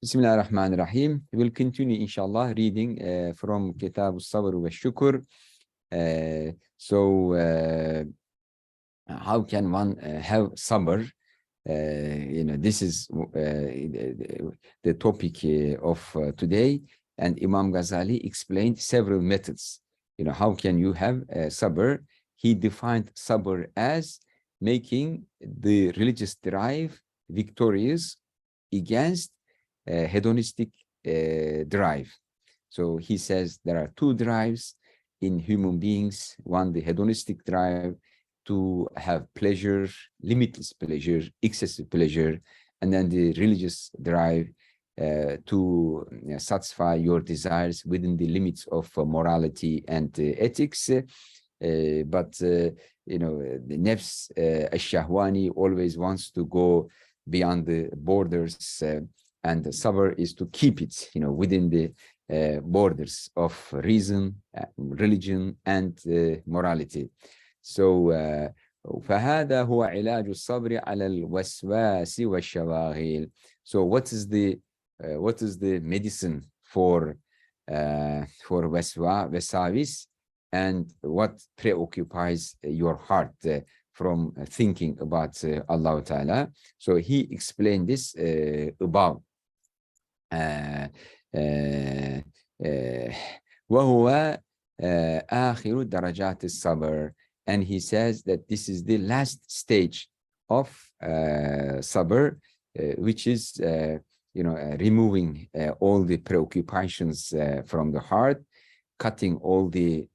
Bismillahirrahmanirrahim. We will continue, inshallah, reading from Kitab al Sabr wa Shukr. How can one have sabr? This is the topic of today, and Imam Ghazali explained several methods. How can you have sabr? He defined sabr as making the religious drive victorious against hedonistic drive. So he says there are two drives in human beings: one, the hedonistic drive to have pleasure, limitless pleasure, excessive pleasure, and then the religious drive to satisfy your desires within the limits of morality and ethics. But the nafs al-shahwani always wants to go beyond the borders, and the sabr is to keep it, within the borders of reason, religion, and morality. So, فهذا هو علاج الصبر على الوسواس والشواغل. So, what is the medicine for waswis, and what preoccupies your heart from thinking about Allah Ta'ala? So he explained this above. وهو آخر درجات الصبر, and he says that this is the last stage of sabr, which is removing all the preoccupations from the heart, cutting all the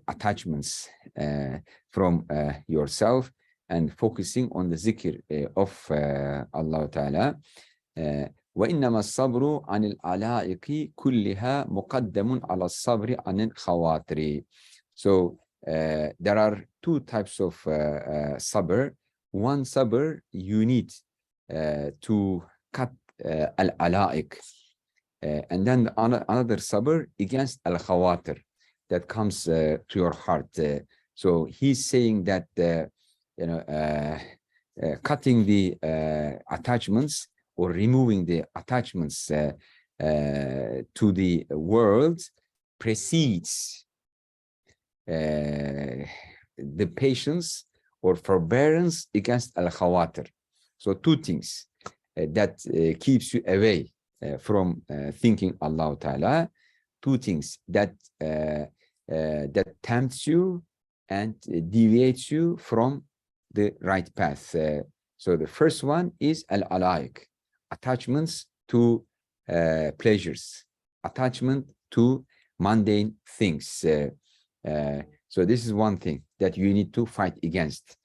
attachments from yourself, and focusing on the zikr of Allah Ta'ala. وإنما الصبر عن العلائق كلها مقدم على الصبر عن الخواطر. So there are two types of sabr. One sabr you need to cut al-alaiq, and then another sabr against al-khawatir that comes to your heart. So he's saying that cutting the attachments, or removing the attachments to the world, precedes the patience or forbearance against al-khawatir. So two things that keeps you away from thinking Allah Ta'ala, two things that tempts you and deviates you from the right path. So the first one is al-alaiq, attachments to pleasures, attachment to mundane things. So this is one thing that you need to fight against.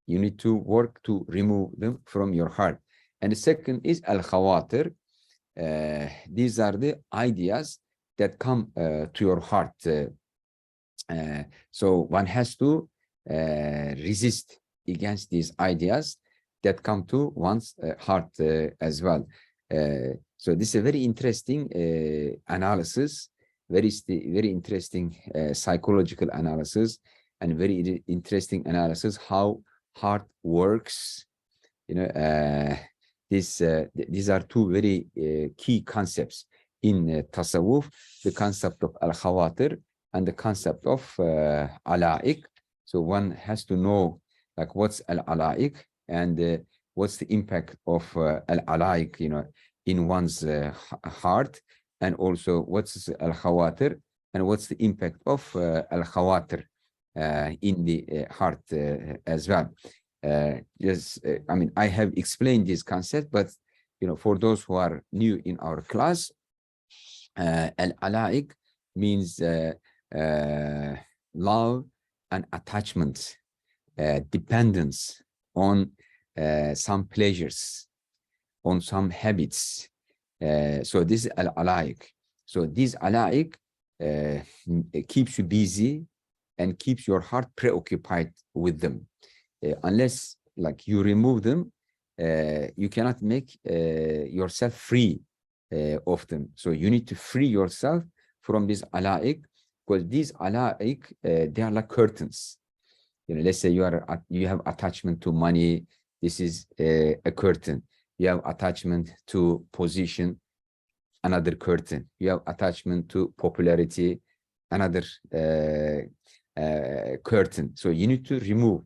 You need to work to remove them from your heart. And the second is al-khawatir. These are the ideas that come to your heart. So one has to resist against these ideas that come to one's heart as well. So this is a very interesting analysis, very interesting psychological analysis, and very interesting analysis how heart works. These are two very key concepts in tasawwuf: the concept of al-khawatir and the concept of alaiq. So one has to know like what's al-alaiq, and what's the impact of al-alaiq, in one's heart, and also what's al-khawatir, and what's the impact of al-khawatir in the heart as well. I have explained this concept, but for those who are new in our class, al-alaiq means love and attachment, dependence on some pleasures, on some habits. So this is al-alaiq. So this alaiq keeps you busy and keeps your heart preoccupied with them. Unless like you remove them, you cannot make yourself free of them. So you need to free yourself from this alaiq, because these alaiq, they are like curtains. Let's say you have attachment to money, This is a curtain. You have attachment to position, another curtain. You have attachment to popularity, another curtain. So you need to remove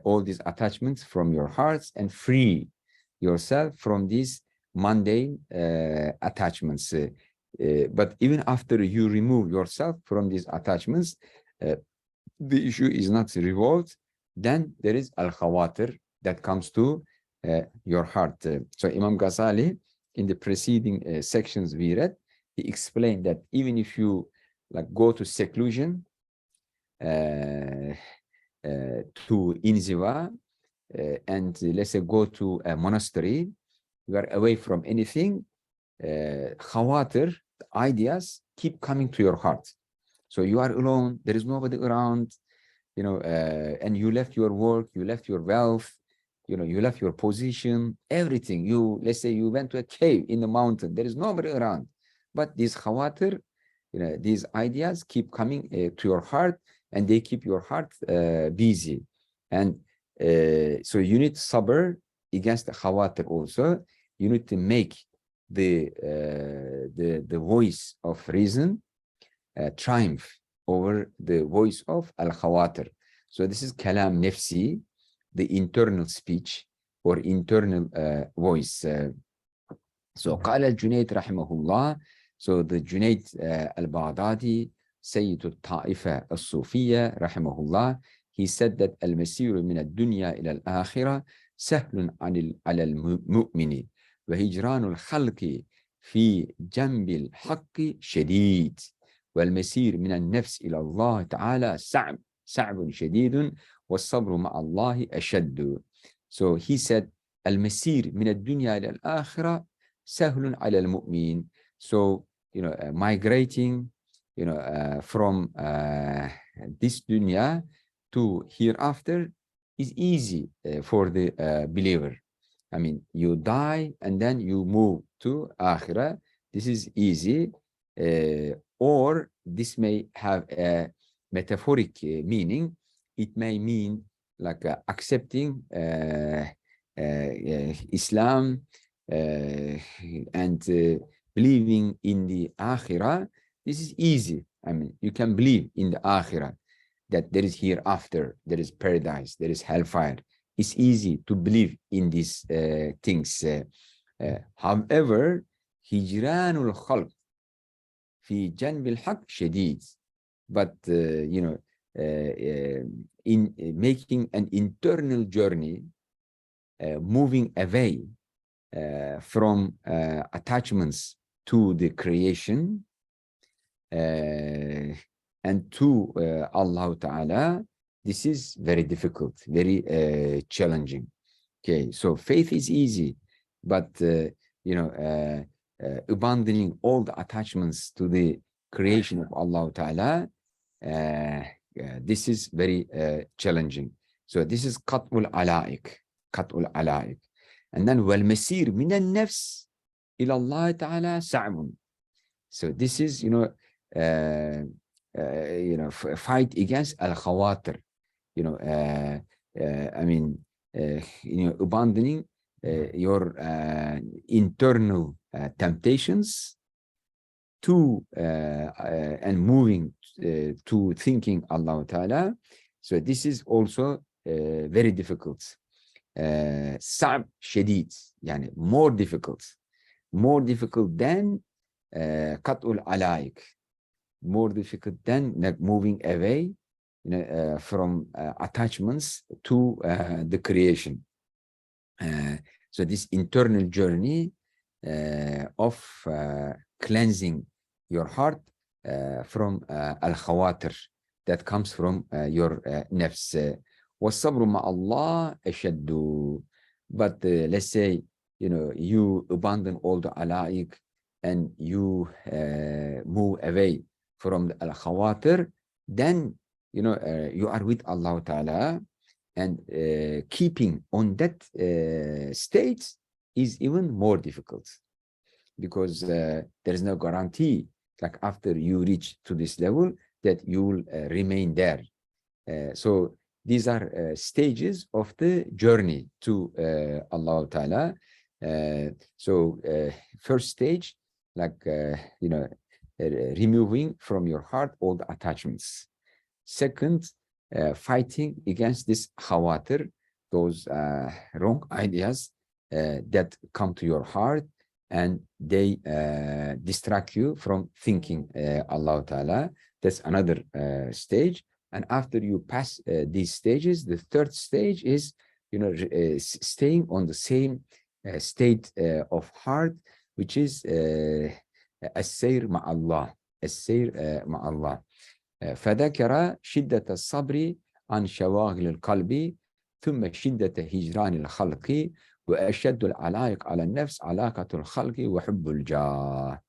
all these attachments from your hearts and free yourself from these mundane attachments. But even after you remove yourself from these attachments, the issue is not revolved. Then there is al-khawatir that comes to your heart. So Imam Ghazali, in the preceding sections we read, he explained that even if you like go to seclusion, to inziva, and let's say go to a monastery, you are away from anything, khawatir, ideas keep coming to your heart. So you are alone, there is nobody around, and you left your work, you left your wealth, you left your position, everything. Let's say you went to a cave in the mountain, there is nobody around. But these khawatir, these ideas keep coming to your heart, and they keep your heart busy. And so you need sabr against the khawatir also. You need to make the voice of reason triumph over the voice of al-khawatir. So this is kalam nafsi, the internal speech or internal voice. So قال الجنيد رحمه الله. So the Junaid al-Baghdadi, Sayyid al-Ta'ifa al-Sufiyya رحمه الله, he said that al-masiru min al-dunya ila al-akhirah sahlun ala al-mu'mini wa hijranu al-khalqi fi jambi al-haqqi shadid. والمسير من النفس إلى الله تعالى صعب شديد والصبر مع الله أشد. So he said المسير من الدنيا إلى الآخرة سهل على المؤمن. So migrating from this dunya to hereafter is easy for the believer. I mean, you die and then you move to akhirah. This is easy. Or this may have a metaphoric meaning. It may mean like accepting Islam and believing in the akhirah. This is easy. I mean, you can believe in the akhirah, that there is hereafter, there is paradise, there is hellfire. It's easy to believe in these things. However, hijranul khalq في جنب الحق شديد. But in making an internal journey, moving away from attachments to the creation and to Allah Ta'ala, this is very difficult, very challenging. Okay, so faith is easy, but abandoning all the attachments to the creation of Allah Ta'ala, this is very challenging. So this is qat'ul ala'iq. And then wal-masir min al-nafs ila Allah Ta'ala sa'bun. So this is, fight against al-khawatir. Abandoning your internal temptations to and moving to thinking Allah Ta'ala. So this is also very difficult. Sa'b shadid, yani more difficult than qat'ul ala'iq, more difficult than like moving away from attachments to the creation. So this internal journey of cleansing your heart from al-khawatir that comes from your nafs. وَالصَّبْرُ مَعَ اللَّهِ أَشَدُّ. But let's say, you abandon all the ala'iq and you move away from the al-khawatir, then, you are with Allah Ta'ala, and keeping on that state is even more difficult, because there is no guarantee, like after you reach to this level, that you will remain there. So these are stages of the journey to Allah Ta'ala. First stage, like, removing from your heart all the attachments. Second, fighting against this khawatir, those wrong ideas that come to your heart, and they distract you from thinking Allah Ta'ala. That's another stage. And after you pass these stages, the third stage is, staying on the same state of heart, which is as-sayr ma'allah, as-sayr ma'allah. فذكر شدة الصبر عن شواغل القلب ثم شدة هجران الخلق وأشد العلائق على النفس علاقة الخلق وحب الجاه.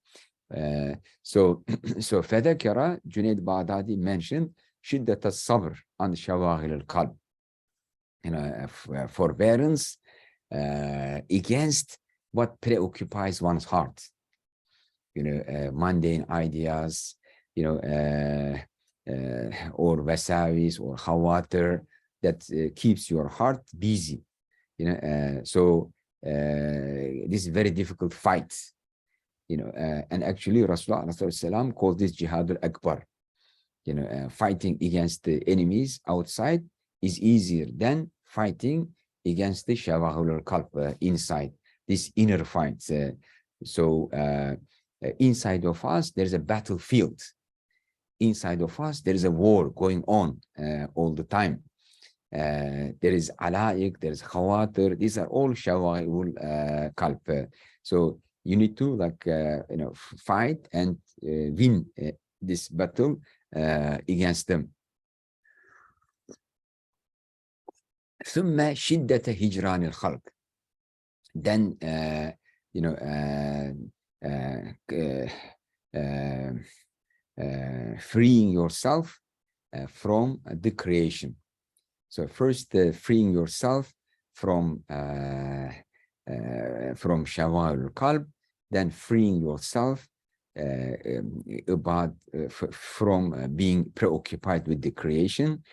So فذكر Junaid Baghdadi mentioned شدة الصبر عن شواغل القلب, forbearance against what preoccupies one's heart, mundane ideas, or wasawis or khawatir that keeps your heart busy. So this is a very difficult fight, and actually Rasulullah called this jihadul akbar. Fighting against the enemies outside is easier than fighting against the shawahul qalb inside, this inner fight. Inside of us, there's a battlefield. Inside of us, there is a war going on all the time. There is ala'iq, there is khawatir. These are all shawahul qalb. So you need to fight and win this battle against them. ثم شدة هجران الخلق. Then freeing yourself from the creation. So first, freeing yourself from shawahul qalb, then freeing yourself from being preoccupied with the creation,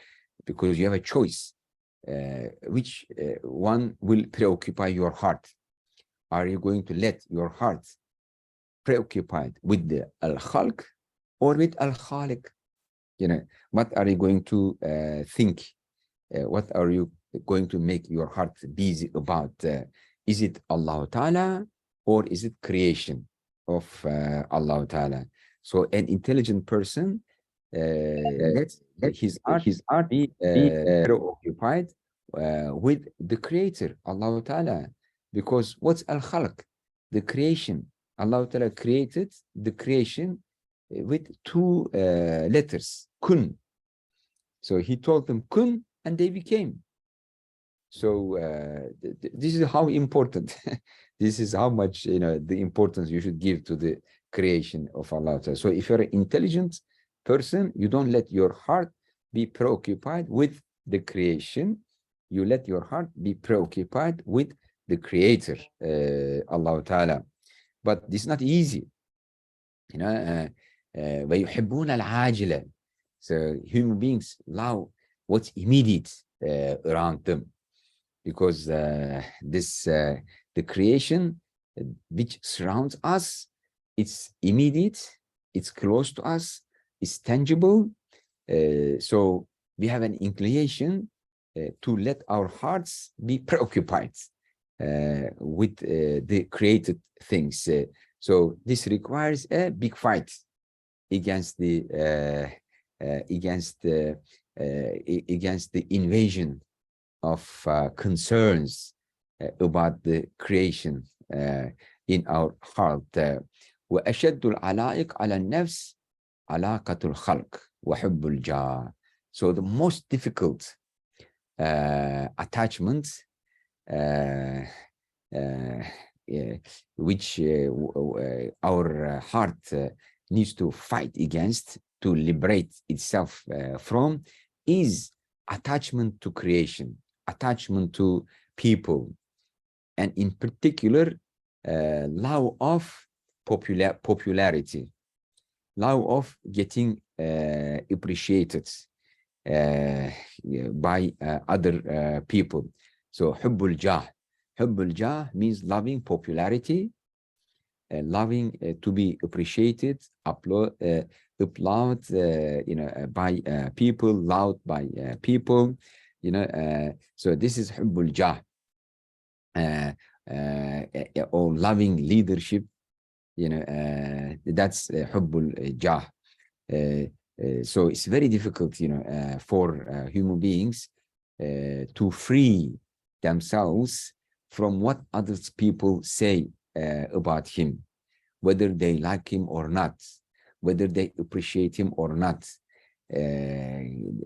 because you have a choice. Which one will preoccupy your heart? Are you going to let your heart preoccupied with the al-khalq or with al-khaliq? What are you going to think? What are you going to make your heart busy about? Is it Allah Ta'ala or is it creation of Allah Ta'ala? So an intelligent person lets his heart be preoccupied with the creator, Allah Ta'ala. Because what's al-khalq? The creation. Allah Ta'ala created the creation with two letters, kun. So he told them kun, and they became. So this is how important, this is how much, the importance you should give to the creation of Allah Ta'ala. So if you're an intelligent person, you don't let your heart be preoccupied with the creation. You let your heart be preoccupied with the creator, Allah Ta'ala. But this is not easy. وَيُحِبُّونَ الْعَاجِلَ. So human beings love what's immediate around them, because the creation which surrounds us, it's immediate, it's close to us, it's tangible. So we have an inclination to let our hearts be preoccupied with the created things. So this requires a big fight against the invasion of concerns about the creation in our heart. وأشد العلائق على النفس علاقة الخلق وحب الجاه. So the most difficult attachment which our heart needs to fight against to liberate itself from is attachment to creation, attachment to people, and in particular love of popularity, love of getting appreciated, by other people. So hubbul jah means loving popularity, loving to be appreciated, applaud by people, loved by people, so this is hubbul jah, or loving leadership, that's hubbul jah. So it's very difficult, for human beings to free themselves from what other people say about him, whether they like him or not, whether they appreciate him or not.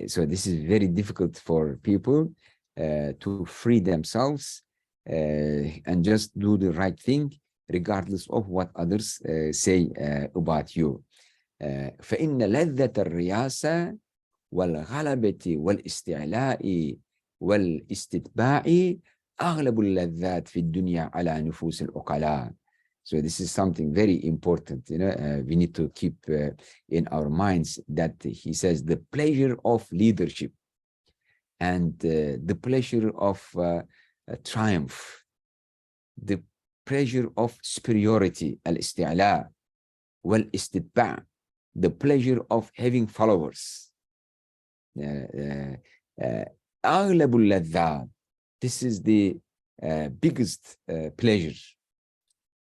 So this is very difficult for people to free themselves and just do the right thing regardless of what others say about you. فإن لذة الرياسة والغلبة والاستعلاء والاستتباع أغلب اللذات في الدنيا على نفوس العقلاء. So this is something very important, we need to keep in our minds that he says the pleasure of leadership and the pleasure of triumph, the pleasure of superiority, al-isti'la, wal-istitba', the pleasure of having followers. أغلب اللذات, this is the biggest pleasure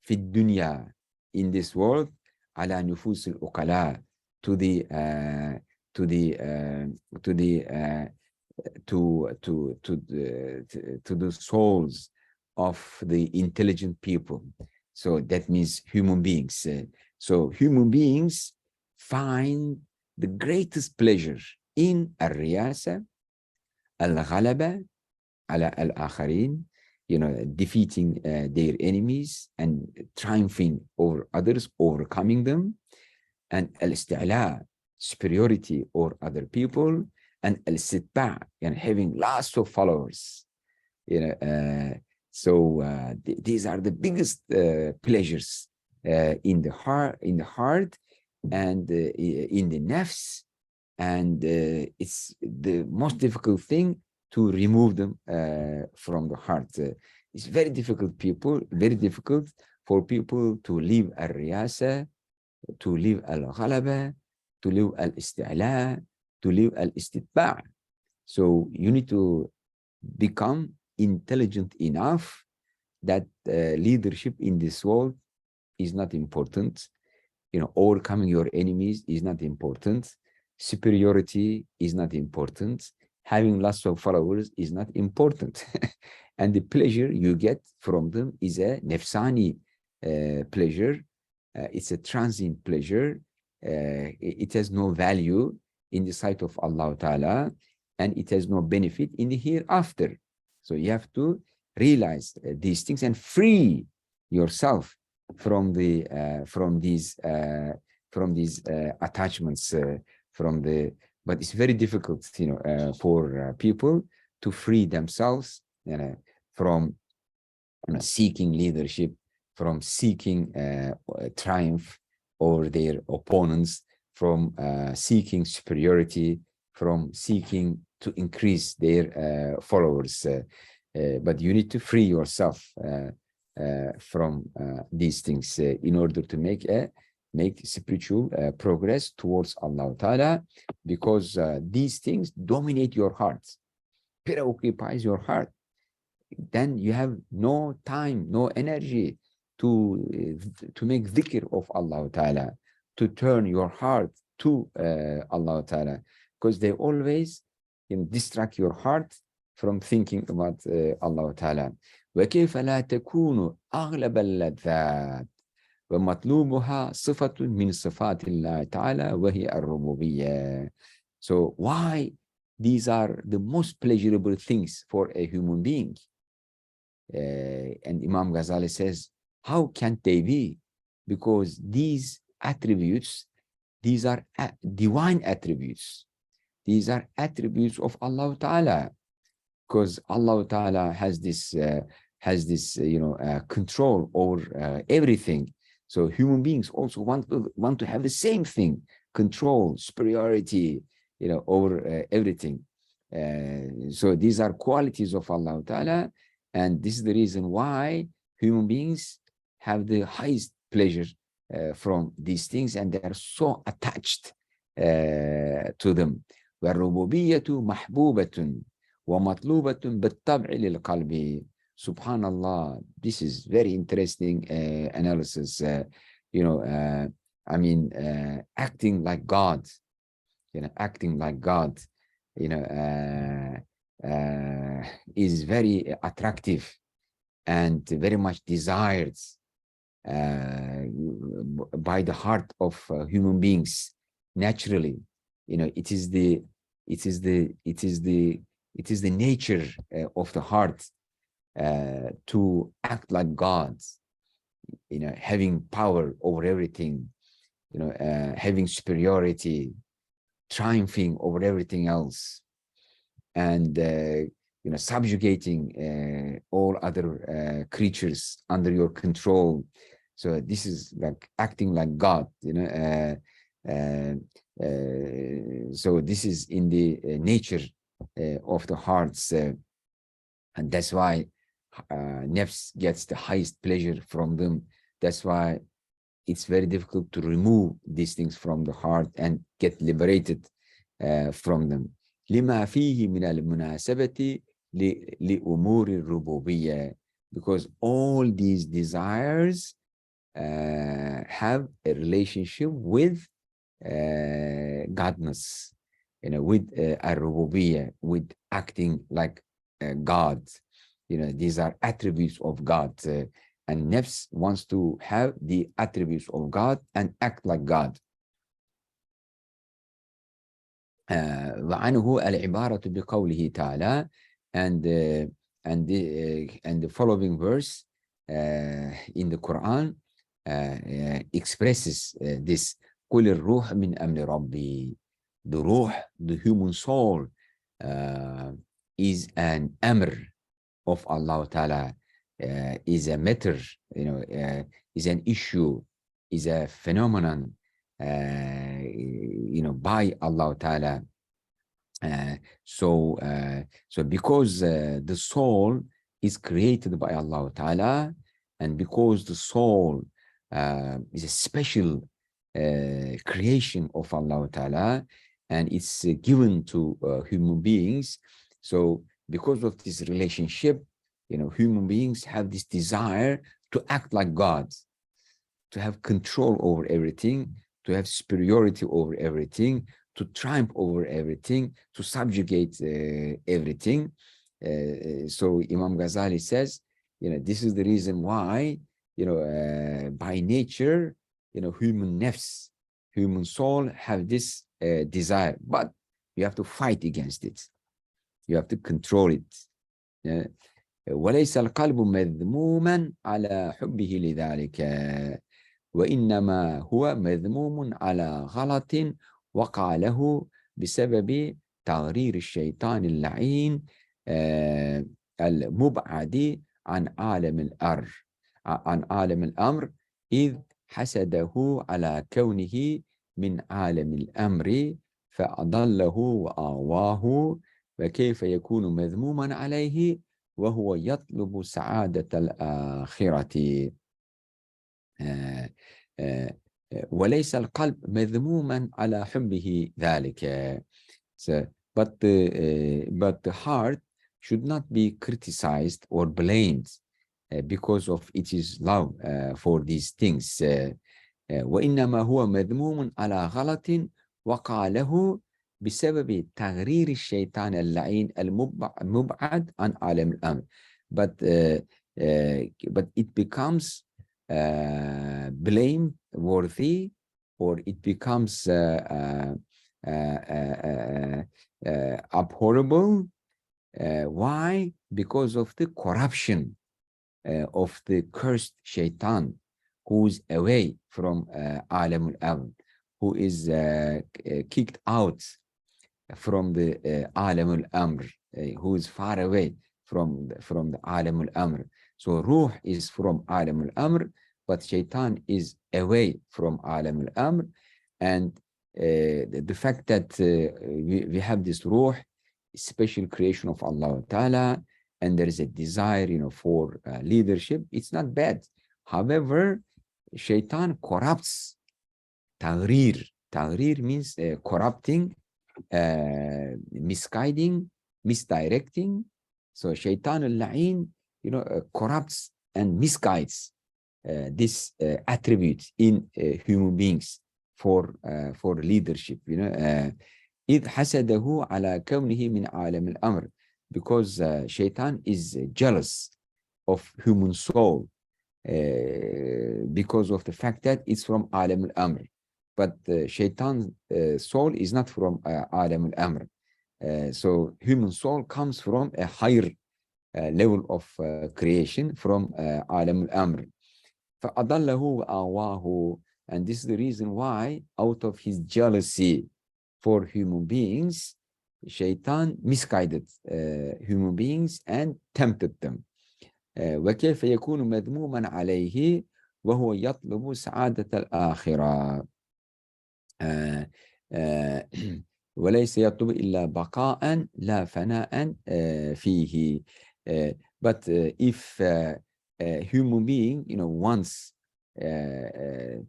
في الدنيا, in this world, على نفوس العقلاء, to the souls of the intelligent people. So that means human beings. So human beings find the greatest pleasure in الرياسة, الغلبة على الآخرين, defeating their enemies and triumphing over others, overcoming them, and al-isti'la, superiority over other people, and al-sitba', having lots of followers. So these are the biggest pleasures in the heart, and in the nafs, and it's the most difficult thing to remove them from the heart. It's very difficult for people to leave al-riyasa, to leave al-ghalaba, to leave al-isti'la, to leave al-istitba'. So you need to become intelligent enough that leadership in this world is not important. Overcoming your enemies is not important. Superiority is not important. Having lots of followers is not important. And the pleasure you get from them is a nefsani pleasure. It's a transient pleasure. It has no value in the sight of Allah Ta'ala, and it has no benefit in the hereafter. So you have to realize these things and free yourself from these attachments, but it's very difficult, for people to free themselves from seeking leadership, from seeking triumph over their opponents, from seeking superiority, from seeking to increase their followers. But you need to free yourself from these things in order to make spiritual progress towards Allah Ta'ala, because these things dominate your heart, preoccupies your heart. Then you have no time, no energy to make dhikr of Allah Ta'ala, to turn your heart to Allah Ta'ala, because they always distract your heart from thinking about Allah Ta'ala. وكيف لا تكون أغلب اللذات ومطلوبها صفة من صفات الله تعالى وهي الربوبية. So why these are the most pleasurable things for a human being? And Imam Ghazali says, how can they be? Because these attributes, these are divine attributes. These are attributes of Allah Ta'ala, because Allah Ta'ala has this control over everything. So human beings also want to have the same thing: control, superiority, over everything. So these are qualities of Allah Ta'ala, and this is the reason why human beings have the highest pleasure from these things, and they are so attached to them. والربوبية محبوبة ومطلوبة بالطبع للقلب. Subhanallah, this is very interesting analysis. Acting like God, acting like God, is very attractive and very much desired by the heart of human beings naturally. It is the nature of the heart to act like God, having power over everything, having superiority, triumphing over everything else, and subjugating all other creatures under your control. So this is like acting like God, so this is in the nature of the hearts, and that's why nafs gets the highest pleasure from them. That's why it's very difficult to remove these things from the heart and get liberated from them. لما فيه من المناسبة لأمور الربوبية, because all these desires have a relationship with godness, with ar-rububiyyah, with acting like God. These are attributes of God, and nafs wants to have the attributes of God and act like God. وعنه العبارة بقوله تعالى, and the following verse in the Quran expresses this. قل الروح من أمر ربي. The ruh, the human soul, is an amr of Allah Ta'ala, is a matter, is an issue, is a phenomenon, by Allah Ta'ala. So because the soul is created by Allah Ta'ala, and because the soul is a special creation of Allah Ta'ala, and it's given to human beings. So because of this relationship, human beings have this desire to act like God, to have control over everything, to have superiority over everything, to triumph over everything, to subjugate everything. So Imam Ghazali says, this is the reason why, by nature, human nafs, human soul have this desire, but you have to fight against it. You have to control it. وليس القلب مذموما على حبه لذلك وإنما هو مذموم على غلط وقع له بسبب تغرير الشيطان اللعين المبعد عن عالم الأمر إذ حسده على كونه من عالم الأمر فأضله وآواه، وكيف يكون مذموما عليه وهو يطلب سعادة الآخرة. وليس القلب مذموما على حبه ذلك. So, but the heart should not be criticized or blamed because of its love for these things. وإنما هو مذموم على غلط وقع له بسبب تغرير الشيطان اللعين المبعد عن عالم الأمر. But it becomes blameworthy, or it becomes abhorrible. Why? Because of the corruption of the cursed shaitan, who's away from Alam al-Amr, who is kicked out from the Alam al-Amr, who is far away from the Alam al-Amr. So Ruh is from Alam al-Amr, but Shaitan is away from Alam al-Amr, and the fact that we have this ruh, special creation of Allah Ta'ala, and there is a desire, for leadership, it's not bad. However, shaitan corrupts. Taghrir. Taghrir means corrupting, misguiding, misdirecting. So shaitan al-la'in, corrupts and misguides this attribute in human beings for leadership. إذ حسده على كونه من عالم الأمر, because shaitan is jealous of human soul because of the fact that it's from عالم الأمر. But shaitan's soul is not from عالم الأمر. So human soul comes from a higher level of creation, from عالم الأمر. فأضله وآواه, and this is the reason why, out of his jealousy for human beings, shaitan misguided human beings and tempted them. وكيف يكون مذموما عليه وهو يطلب سعادة الآخرة وليس يطلب إلا بقاء لا فناء فيه. But if a human being, wants the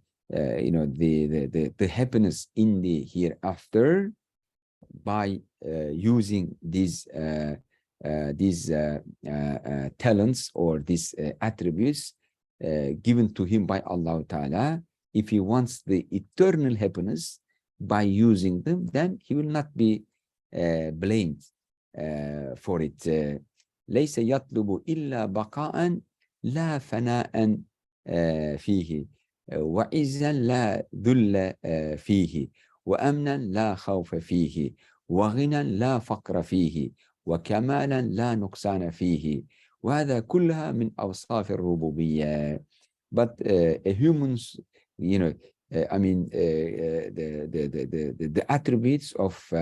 happiness in the hereafter by using these talents or these attributes given to him by Allah Ta'ala, if he wants the eternal happiness by using them, then he will not be blamed for it. ليس يطلب إلا بقاء لا فناء فيه وعزا لا ذل فيه وأمنا لا خوف فيه وغنى لا فقر فيه وكمالا لا نقصان فيه وهذا كلها من أوصاف الربوبية. But a human's, the attributes of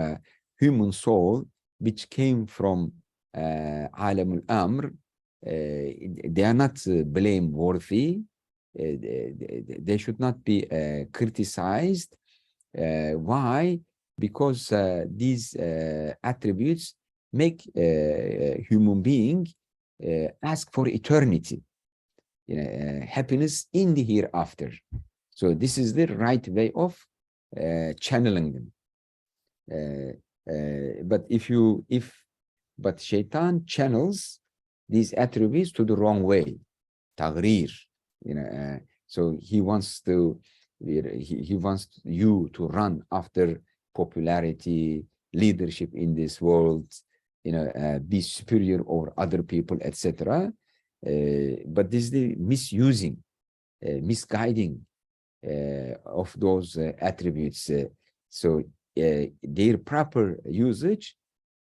human soul which came from عالم الأمر, they are not blameworthy. They should not be criticized. Why? Because these attributes make human being ask for eternity, happiness in the hereafter. So this is the right way of channeling them. But shaitan channels these attributes to the wrong way, taghrir. So he wants you to run after popularity, leadership in this world, be superior over other people, etc. But this is the misusing, misguiding of those attributes. So their proper usage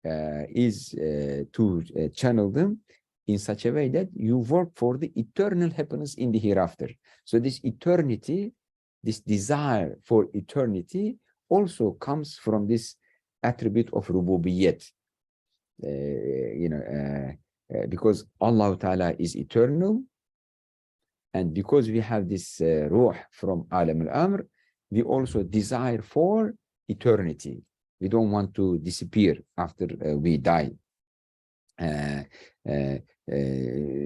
is to channel them in such a way that you work for the eternal happiness in the hereafter. So this eternity, this desire for eternity also comes from this attribute of rububiyyat. Because Allah Ta'ala is eternal, and because we have this ruh from Alam al-Amr, we also desire for eternity. We don't want to disappear after we die.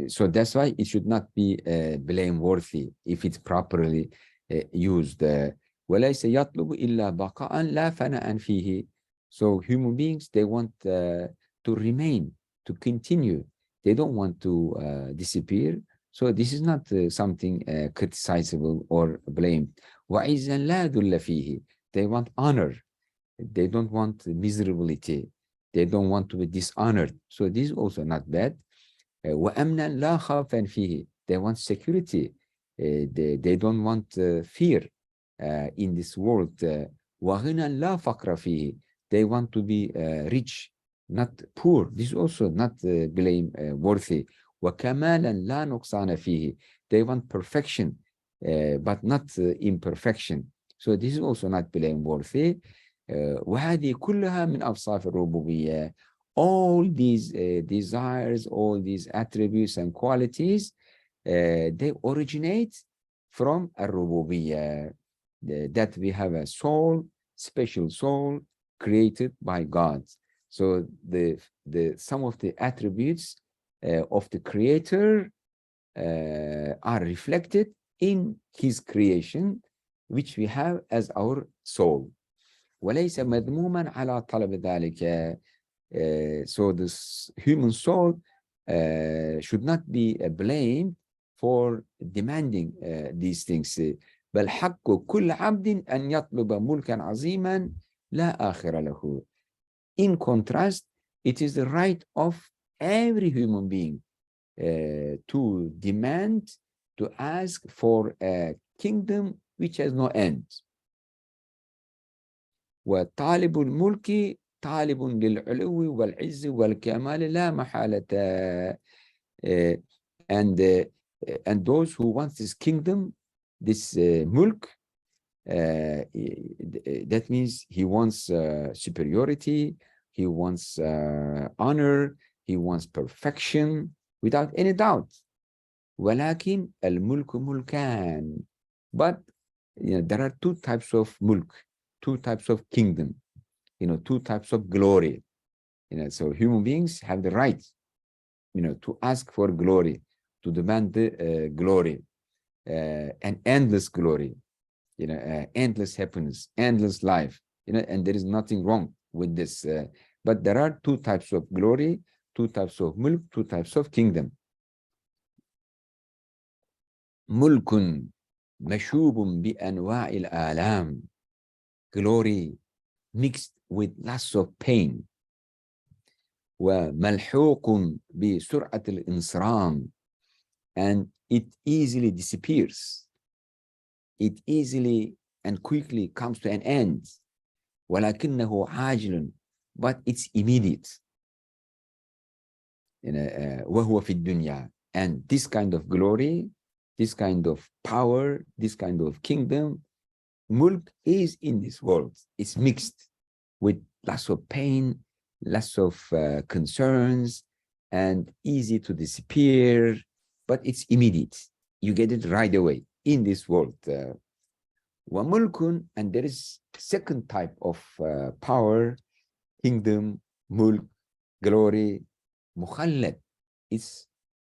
So that's why it should not be blameworthy if it's properly used. وَلَيْسَ يَطْلُبُ إِلَّا بَقَاءً لَا فَنَاءً فِيهِ. So human beings, they want to remain, to continue. They don't want to disappear. So this is not something criticizable or blamed. وَعِزًّا لَا ذُلَّ فِيهِ. They want honor. They don't want miserability. They don't want to be dishonored. So this is also not bad. وَأَمْنًا لَا خَوْفًا فِيهِ. They want security. They don't want fear in this world. وَغِنًا لَا فَقْرَ فِيهِ. They want to be rich, not poor. This is also not blameworthy. وَكَمَالًا لَا نُقْصَانَ فِيهِ. They want perfection, but not imperfection. So this is also not blameworthy. وهذه كلها من أوصاف الربوبية. All these desires, all these attributes and qualities, they originate from الربوبية. That we have a soul, special soul created by God. So some of the attributes of the Creator are reflected in His creation, which we have as our soul. وليس مذموما على طلب ذلك. So this human soul should not be blamed for demanding these things. بل حق كل عبد أن يطلب ملكا عظيما لا آخر له. In contrast, it is the right of every human being to demand, to ask for a kingdom which has no end. وطالب الملك طالب للعلو والعز والكمال لا محالة. And those who want this kingdom, this mulk, that means he wants superiority, he wants honor, he wants perfection, without any doubt. ولكن الملك ملكان. But there are two types of mulk, two types of kingdom, two types of glory. So human beings have the right, to ask for glory, to demand the glory, and endless glory, endless happiness, endless life, and there is nothing wrong with this. But there are two types of glory, two types of mulk, two types of kingdom. ملك مشوب بأنواع الآلام. Glory mixed with lots of pain. وملحوق بسرعة الانصرام. And it easily disappears. It easily and quickly comes to an end. ولكنه عاجل, but it's immediate. وهو في الدنيا. And this kind of glory, this kind of power, this kind of kingdom, mulk, is in this world. It's mixed with lots of pain, lots of concerns, and easy to disappear, but it's immediate. You get it right away in this world. وَمُلْكٌ, and there is second type of power, kingdom, mulk, glory, مخلد. It's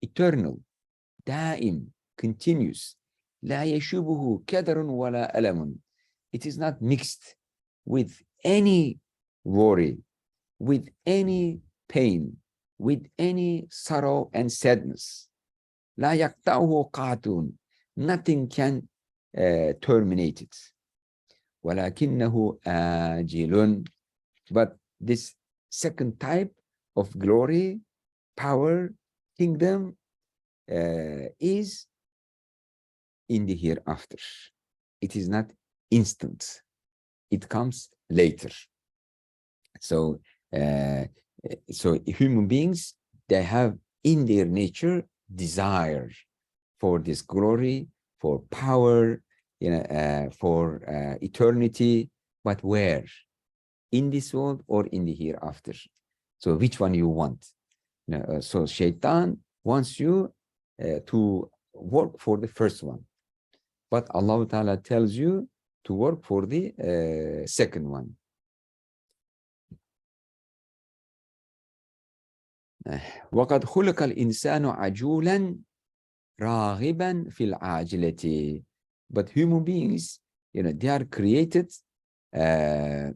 eternal, دائم, continuous. لا يشوبه كدر ولا ألم. It is not mixed with any worry, with any pain, with any sorrow and sadness. لا يقطعه قاطع. Nothing can terminate it. ولكنه آجل. But this second type of glory, power, kingdom is in the hereafter. It is not instant. It comes later. So human beings, they have in their nature desire for this glory, for power, for eternity. But where? In this world or in the hereafter? So which one you want? So Shaitan wants you to work for the first one. But Allah Ta'ala tells you to work for the second one. وَقَدْ خُلِقَ الْإِنسَانُ عَجُولًا رَاغِبًا فِي الْعَاجِلَةِ. But human beings, they are created, they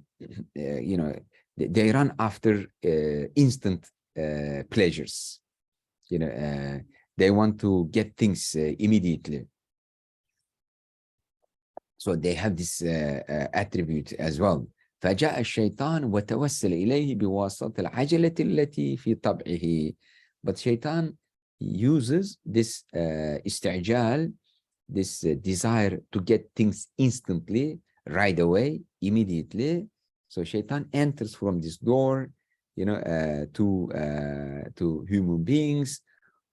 run after instant pleasures. They want to get things immediately. So they have this attribute as well. فجاء الشيطان وتوسل إليه بواسطة العجلة التي في طبعه. But Shaitan uses this استعجال, this desire to get things instantly, right away, immediately. So Shaitan enters from this door, to human beings,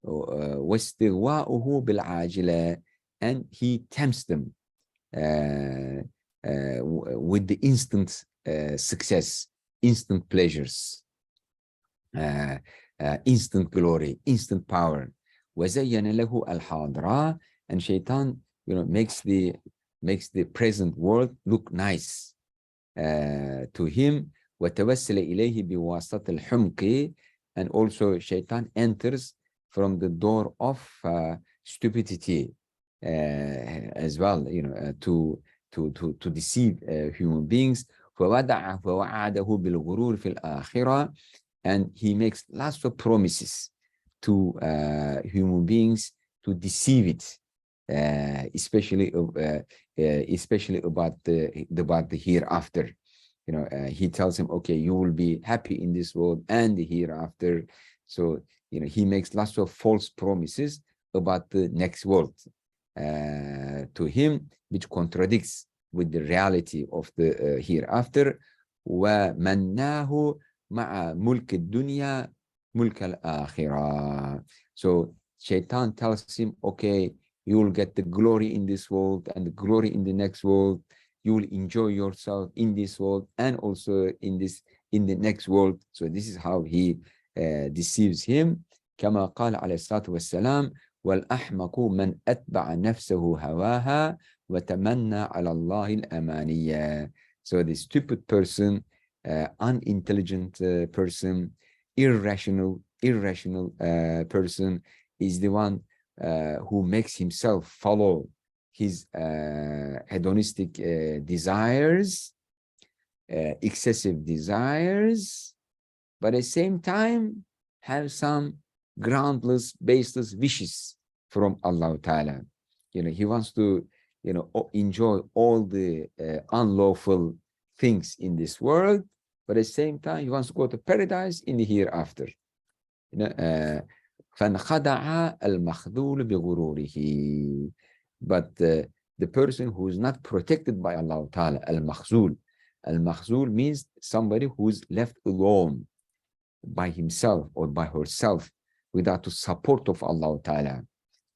واستغواؤه بالعاجلة, and he tempts them with the instant success, instant pleasures, instant glory, instant power. وزين له الحاضرة, and Shaitan, makes the present world look nice, to him وتوسل إليه بواسطة الحمق, and also shaitan enters from the door of stupidity as well, to deceive human beings. فوعده بالغرور في الآخرة, and he makes lots of promises to human beings to deceive it, especially about the hereafter. He tells him, okay, you will be happy in this world and the hereafter. So he makes lots of false promises about the next world to him, which contradicts with the reality of the hereafter. وَمَنَّاهُ مَعَ مُلْكِ الدُّنْيَا مُلْكَ الْآخِرَةِ. So Shaitan tells him, okay, you will get the glory in this world and the glory in the next world. You will enjoy yourself in this world and also in the next world. So this is how he deceives him. كما قال عليه الصلاة والسلام والأحمق من أتبع نفسه هواها وتمنى على الله الأمانية. So the stupid person, unintelligent person, irrational person is the one who makes himself follow his hedonistic desires, excessive desires, but at the same time have some groundless, baseless wishes from Allah Ta'ala. He wants to, enjoy all the unlawful things in this world, but at the same time, he wants to go to paradise in the hereafter. فَانْخَدَعَ الْمَخْذُولُ بِغُرُورِهِ. But the person who is not protected by Allah Ta'ala, al-makhzul. Al-makhzul means somebody who is left alone by himself or by herself without the support of Allah Ta'ala.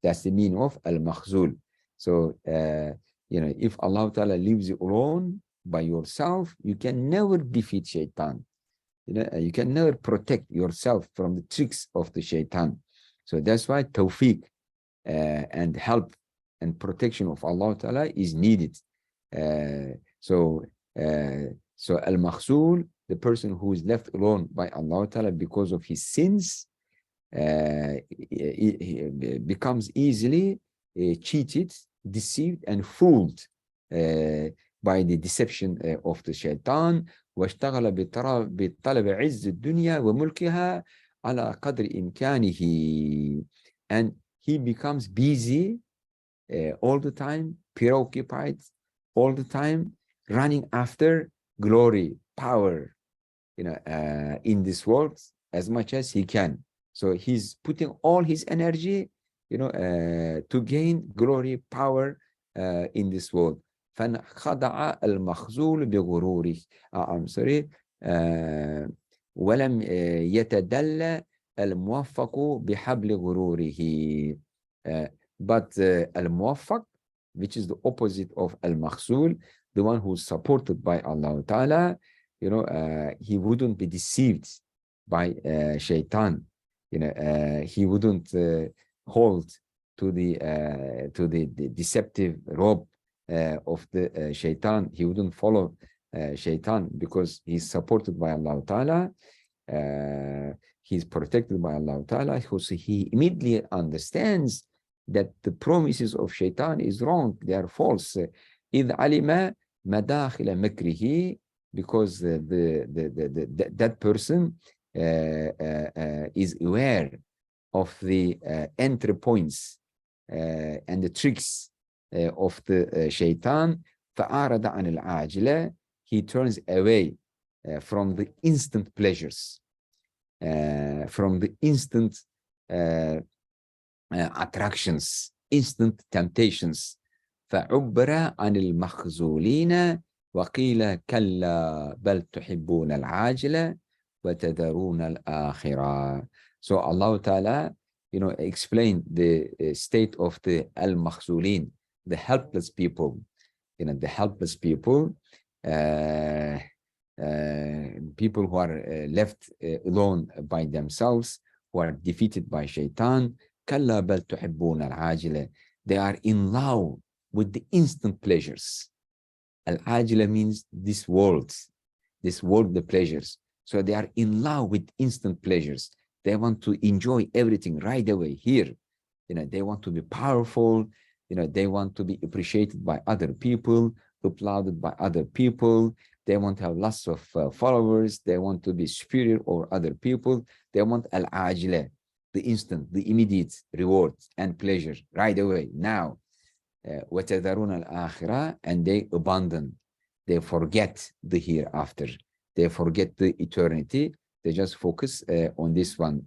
That's the meaning of al-makhzul. So, if Allah Ta'ala leaves you alone by yourself, you can never defeat shaitan. You can never protect yourself from the tricks of the shaitan. So that's why tawfiq and help and protection of Allah Ta'ala is needed. So al-makhzul, the person who is left alone by Allah Ta'ala because of his sins, he becomes easily cheated, deceived, and fooled by the deception of the shaitan. واشتغل بطلب عز الدنيا وملكها على قدر إمكانه. And he becomes busy all the time, preoccupied all the time, running after glory, power, in this world as much as he can. So he's putting all his energy, to gain glory, power in this world. فَخَدَعَ الْمَخْزُولُ بِغُرُورِهِ. I'm sorry. وَلَمْ يَتَدَلَّ الْمُوَفَّقُ بِحَبْلِ غُرُورِهِ. But al-muwaffaq, which is the opposite of al-makhzul, the one who's supported by Allah Ta'ala, he wouldn't be deceived by shaitan. He wouldn't hold to the deceptive rope of the shaitan. He wouldn't follow shaitan because he's supported by Allah Ta'ala. He's protected by Allah Ta'ala. So he immediately understands that the promises of shaitan is wrong. They are false. إِذْ عَلِمَ مَدَاخِلَ مَكْرِهِ, because that person is aware of the entry points and the tricks of the shaitan. فَأَعْرَضَ عَنِ الْعَاجِلَةِ. He turns away from the instant pleasures, from the instant attractions, instant temptations. فَعُبْرَ عَنِ الْمَخْزُولِينَ وَقِيلَ كَلَّا بَلْ تُحِبُّونَ الْعَاجِلَةَ وَتَذَرُونَ الْآخِرَةَ. So Allah Ta'ala, explained the state of the al-makhzulin, the helpless people. The helpless people, people who are left alone by themselves, who are defeated by shaitan. كَلَّا بَلْ تُحِبُّونَ الْعَاجِلَةَ. They are in love with the instant pleasures. Al-ajila means this world, the pleasures. So they are in love with instant pleasures. They want to enjoy everything right away here. They want to be powerful. They want to be appreciated by other people, applauded by other people. They want to have lots of followers. They want to be superior over other people. They want al-ajila, the instant, the immediate reward and pleasure right away, now. وَتَذَرُونَ الْآخِرَةَ, and they abandon, they forget the hereafter. They forget the eternity. They just focus on this one.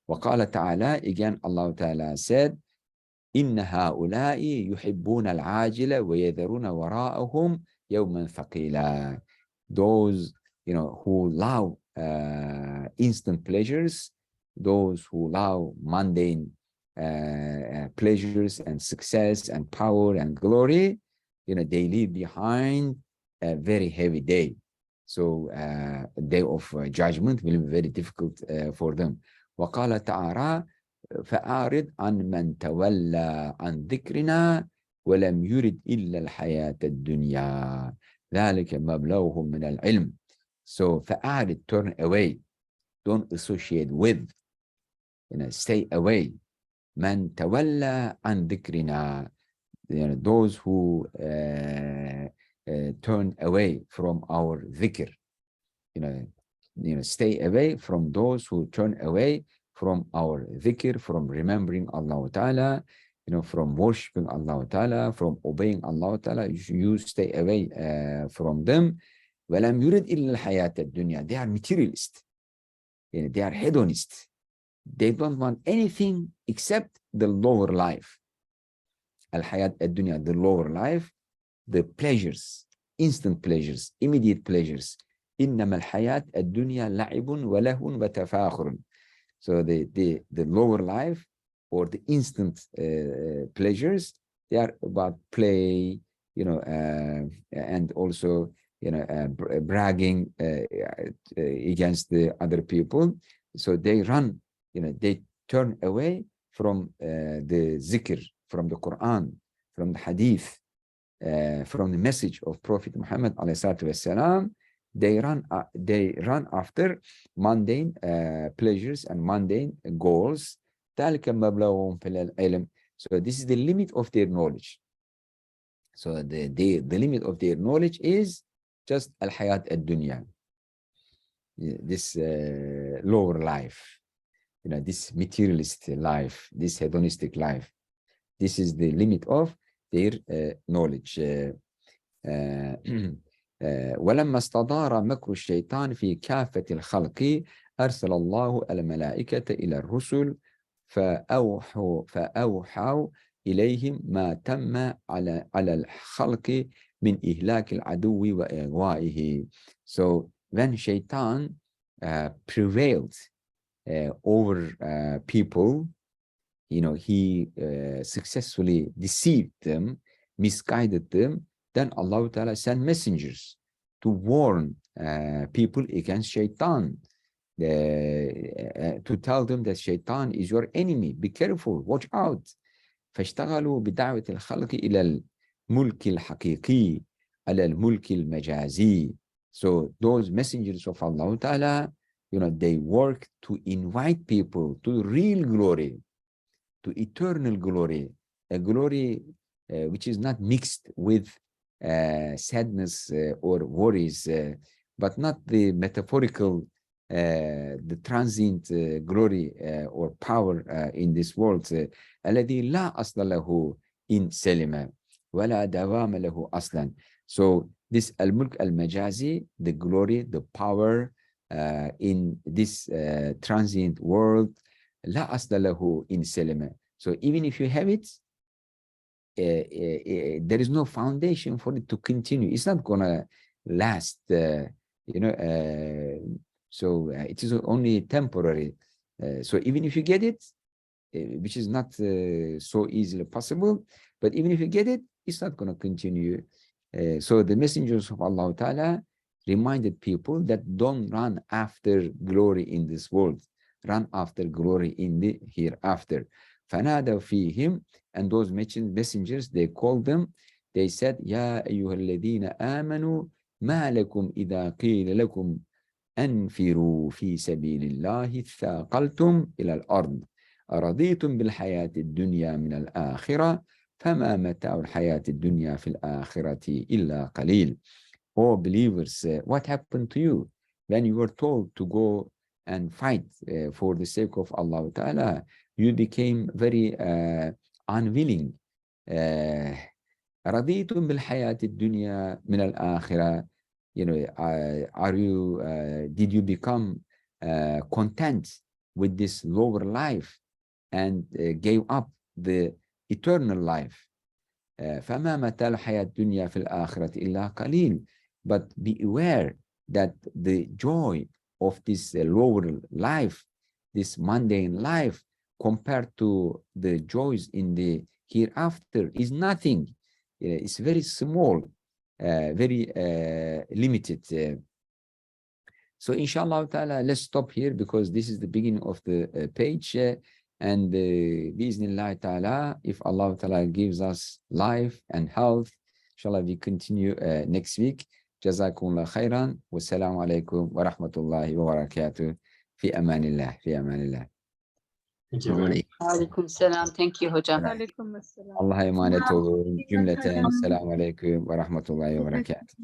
وقال تعالى, again Allah Ta'ala said, إن هؤلاء يحبون العاجلة ويذرون وراءهم يوما ثقيلا. Those, who love instant pleasures, those who love mundane pleasures and success and power and glory, they leave behind a very heavy day. So a day of judgment will be very difficult for them. وقال تعالى فأعرض عن من تولى عن ذكرنا ولم يرد إلا الحياة الدنيا ذلك مبلغهم من العلم. So فأعرض, turn away, don't associate with, stay away. من تولى عن ذكرنا, those who turn away from our dhikr. Stay away from those who turn away from our dhikr, from remembering Allah Ta'ala, from worshiping Allah Ta'ala, from obeying Allah Ta'ala. You stay away from them. وَلَمْ يُرِدْ إِلَّا الْحَيَاةَ الدُّنْيَا. They are materialist. They are hedonist. They don't want anything except the lower life. Al-hayat ad-dunya, the lower life, the pleasures, instant pleasures, immediate pleasures. إِنَّمَا الْحَيَاةَ الدُّنْيَا لَعِبٌ وَلَهٌ وَتَفَاخُرٌ. So the lower life, or the instant pleasures, they are about play, and also, bragging against the other people. So they run, they turn away from the zikr, from the Quran, from the hadith, from the message of Prophet Muhammad ﷺ. They run after mundane pleasures and mundane goals. So this is the limit of their knowledge. So the limit of their knowledge is just al-hayat ad-dunya, this lower life, this materialist life, this hedonistic life. This is the limit of their knowledge. ولما استدار مكر الشيطان في كافة الخلق أرسل الله الملائكة إلى الرسل فأوحوا إليهم ما تم على الخلق من إهلاك العدو وإغوائه. So when Shaitan prevailed over people, he successfully deceived them, misguided them. Then Allah Ta'ala sent messengers to warn people against Shaitan, to tell them that Shaitan is your enemy. Be careful, watch out. فاشتغلوا بدعوة الخلق إلى الملك الحقيقي على الملك المجازي. So those messengers of Allah Ta'ala, they work to invite people to real glory, to eternal glory, a glory which is not mixed with sadness or worries, but not the metaphorical, the transient glory or power in this world. الذي لا أصل له إن سلم ولا دوام له أصلا. So this al-mulk al-majazi, the glory, the power in this transient world, لا أصل له إن سلم. So even if you have it, there is no foundation for it to continue. It's not gonna last, so it is only temporary. So even if you get it, which is not so easily possible, but even if you get it, it's not gonna continue. So the messengers of Allah Ta'ala reminded people that don't run after glory in this world, run after glory in the hereafter. فَنَادَوْا فِيهِمْ, and those messengers, they called them They said, يا أيها الذين آمنوا ما لكم إذا قيل لكم أنفروا في سبيل الله ثاقلتم إلى الأرض أرضيتم بالحياة الدنيا من الآخرة فما متاع الحياة الدنيا في الآخرة إلا قليل. Oh believers, what happened to you when you were told to go and fight for the sake of Allah Ta'ala? You became very unwilling. رضيتم بالحياة الدنيا من الآخرة. You know, did you become content with this lower life and gave up the eternal life? فما متاع الحياة الدنيا في الآخرة إلا قليل. But be aware that the joy of this lower life, this mundane life, compared to the joys in the hereafter is nothing. It's very small, very limited. So inshallah ta'ala, let's stop here because this is the beginning of the page. And bi'iznillah ta'ala, if Allah ta'ala gives us life and health, inshallah we continue next week. Jazakumullah khairan. Wassalamu alaikum wa rahmatullahi wa barakatuh. Fi amanillah. Fi amanillah. Thank you. Alaikum salam. Thank you hocam. Allah'a emanet olun. Cümleten. Selamun aleyküm ve rahmetullahi ve berekatuhu.